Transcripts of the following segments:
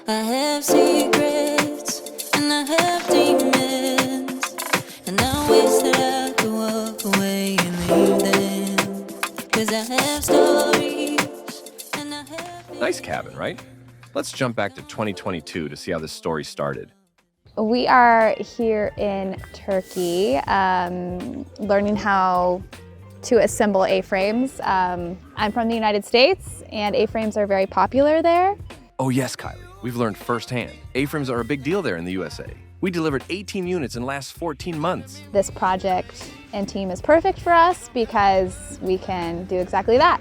I have secrets and I have demons, and I wish that I could walk away and leave them. 'Cause I have stories and I have Nice cabin, right? Let's jump back to 2022 to see how this story started. We are here in Turkey, learning how to assemble A-frames. I'm from the United States, and A-frames are very popular there. Oh yes, Kylie, we've learned firsthand. A-frames are a big deal there in the USA. We delivered 18 units in the last 14 months. This project and team is perfect for us because we can do exactly that.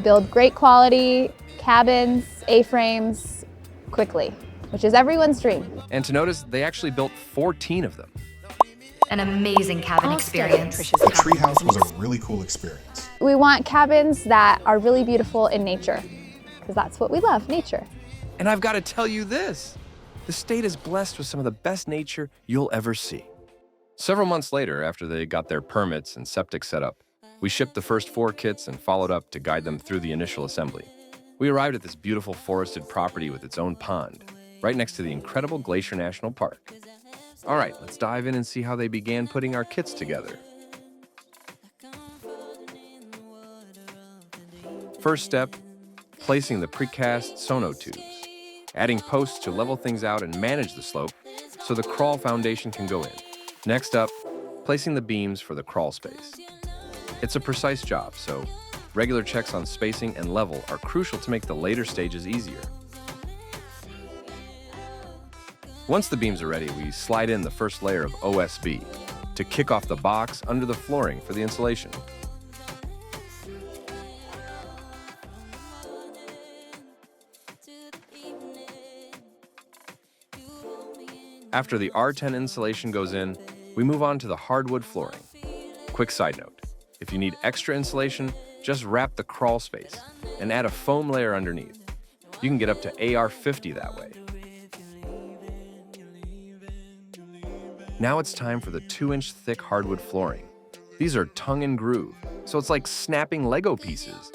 Build great quality cabins, A-frames, quickly, which is everyone's dream. And to notice, they actually built 14 of them. An amazing cabin experience. The treehouse was a really cool experience. We want cabins that are really beautiful in nature, because that's what we love, nature. And I've got to tell you this, the state is blessed with some of the best nature you'll ever see. Several months later, after they got their permits and septic set up, we shipped the first 4 kits and followed up to guide them through the initial assembly. We arrived at this beautiful forested property with its own pond, right next to the incredible Glacier National Park. All right, let's dive in and see how they began putting our kits together. First step, placing the precast sonotubes, adding posts to level things out and manage the slope so the crawl foundation can go in. Next up, placing the beams for the crawl space. It's a precise job, so regular checks on spacing and level are crucial to make the later stages easier. Once the beams are ready, we slide in the first layer of OSB to kick off the box under the flooring for the insulation. After the R10 insulation goes in, we move on to the hardwood flooring. Quick side note, if you need extra insulation, just wrap the crawl space and add a foam layer underneath. You can get up to AR50 that way. Now it's time for the 2-inch thick hardwood flooring. These are tongue and groove, so it's like snapping Lego pieces.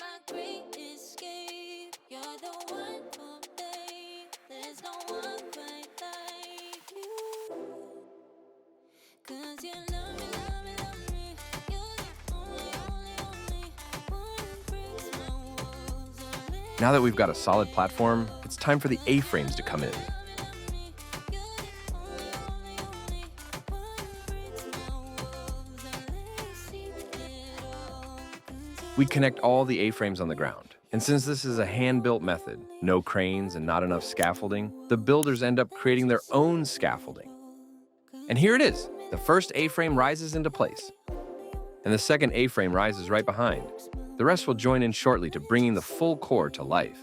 Now that we've got a solid platform, it's time for the A-frames to come in. We connect all the A-frames on the ground. And since this is a hand-built method, no cranes and not enough scaffolding, the builders end up creating their own scaffolding. And here it is. The first A-frame rises into place, and the second A-frame rises right behind. The rest will join in shortly to bringing the full core to life.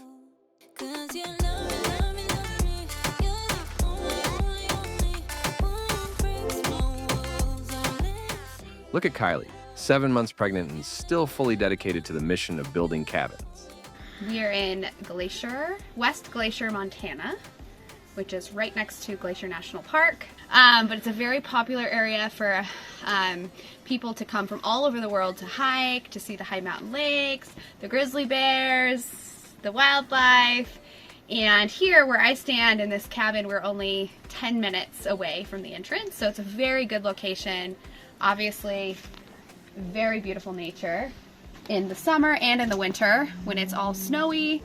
Look at Kylie, 7 months pregnant and still fully dedicated to the mission of building cabins. We are in Glacier, West Glacier, Montana, which is right next to Glacier National Park. But it's a very popular area for people to come from all over the world to hike, to see the high mountain lakes, the grizzly bears, the wildlife. And here where I stand in this cabin, we're only 10 minutes away from the entrance. So it's a very good location. Obviously, very beautiful nature in the summer and in the winter when it's all snowy.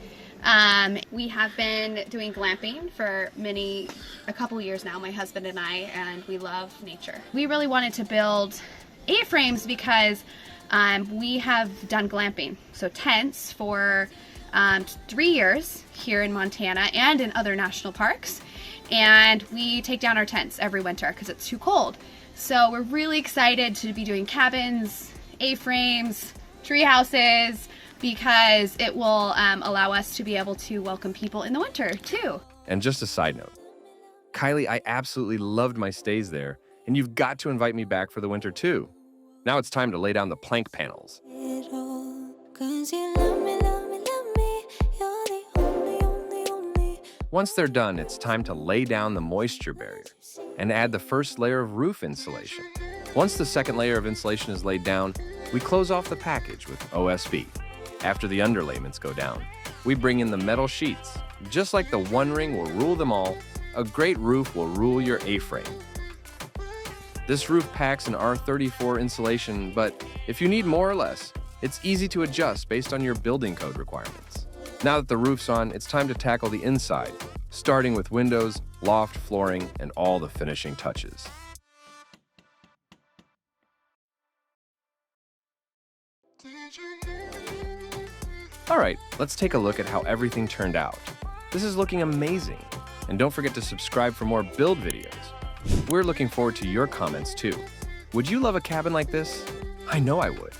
We have been doing glamping for a couple years now, my husband and I, and we love nature. We really wanted to build A-frames because we have done glamping, so tents for 3 years here in Montana and in other national parks, and we take down our tents every winter because it's too cold. So we're really excited to be doing cabins, A-frames, tree houses, because it will allow us to be able to welcome people in the winter too. And just a side note, Kylie, I absolutely loved my stays there, and you've got to invite me back for the winter too. Now it's time to lay down the plank panels. it all. 'Cause you love me, love me, love me. You're the only, only, only. Once they're done, it's time to lay down the moisture barrier and add the first layer of roof insulation. Once the second layer of insulation is laid down, we close off the package with OSB. After the underlayments go down, we bring in the metal sheets. Just like the One Ring will rule them all, a great roof will rule your A-frame. This roof packs an R34 insulation, but if you need more or less, it's easy to adjust based on your building code requirements. Now that the roof's on, it's time to tackle the inside, starting with windows, loft, flooring, and all the finishing touches. All right, let's take a look at how everything turned out. This is looking amazing. And don't forget to subscribe for more build videos. We're looking forward to your comments too. Would you love a cabin like this? I know I would.